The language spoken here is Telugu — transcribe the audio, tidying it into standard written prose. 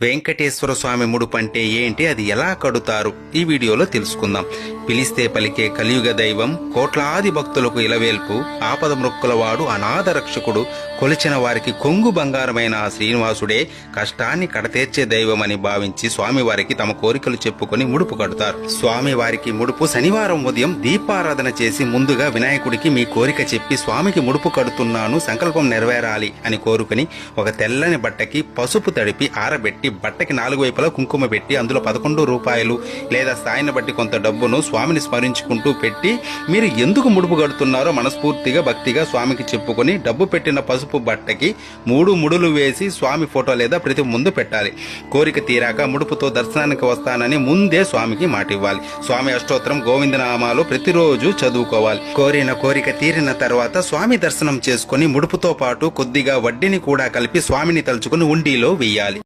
వెంకటేశ్వర స్వామి ముడుపు అంటే ఏంటి, అది ఎలా కడుతారు, ఈ వీడియోలో తెలుసుకుందాం. పిలిస్తే పలికే కలియుగ దైవం, కోట్లాది భక్తులకు ఇలవేల్పు, ఆపద మృక్కులవాడు, అనాథ రక్షకుడు, కొలిచిన వారికి కొంగు బంగారమైన ఆ శ్రీనివాసుడే కష్టాన్ని కడతీర్చే దైవమని భావించి స్వామివారికి తమ కోరికలు చెప్పుకొని ముడుపు కడతారు. స్వామివారికి ముడుపు శనివారం ఉదయం దీపారాధన చేసి ముందుగా వినాయకుడికి మీ కోరిక చెప్పి స్వామికి ముడుపు కడుతున్నాను, సంకల్పం నెరవేరాలి అని కోరుకుని ఒక తెల్లని బట్టకి పసుపు తడిపి ఆరబెట్టి బట్టకి 4 వైపులా కుంకుమ పెట్టి అందులో 11 రూపాయలు లేదా స్థాయిని బట్టి కొంత డబ్బును స్వామిని స్మరించుకుంటూ పెట్టి మీరు ఎందుకు ముడుపు కడుతున్నారో మనస్ఫూర్తిగా భక్తిగా స్వామికి చెప్పుకొని డబ్బు పెట్టిన పసుపు బట్టకి 3 ముడులు వేసి స్వామి ఫోటో లేదా ప్రతి ముందు పెట్టాలి. కోరిక తీరాక ముడుపుతో దర్శనానికి వస్తానని ముందే స్వామికి మాట ఇవ్వాలి. స్వామి అష్టోత్తరం గోవిందనామాలు ప్రతిరోజు చదువుకోవాలి. కోరిన కోరిక తీరిన తర్వాత స్వామి దర్శనం చేసుకుని ముడుపుతో పాటు కొద్దిగా వడ్డీని కూడా కలిపి స్వామిని తలుచుకుని ఉండిలో వెయ్యాలి.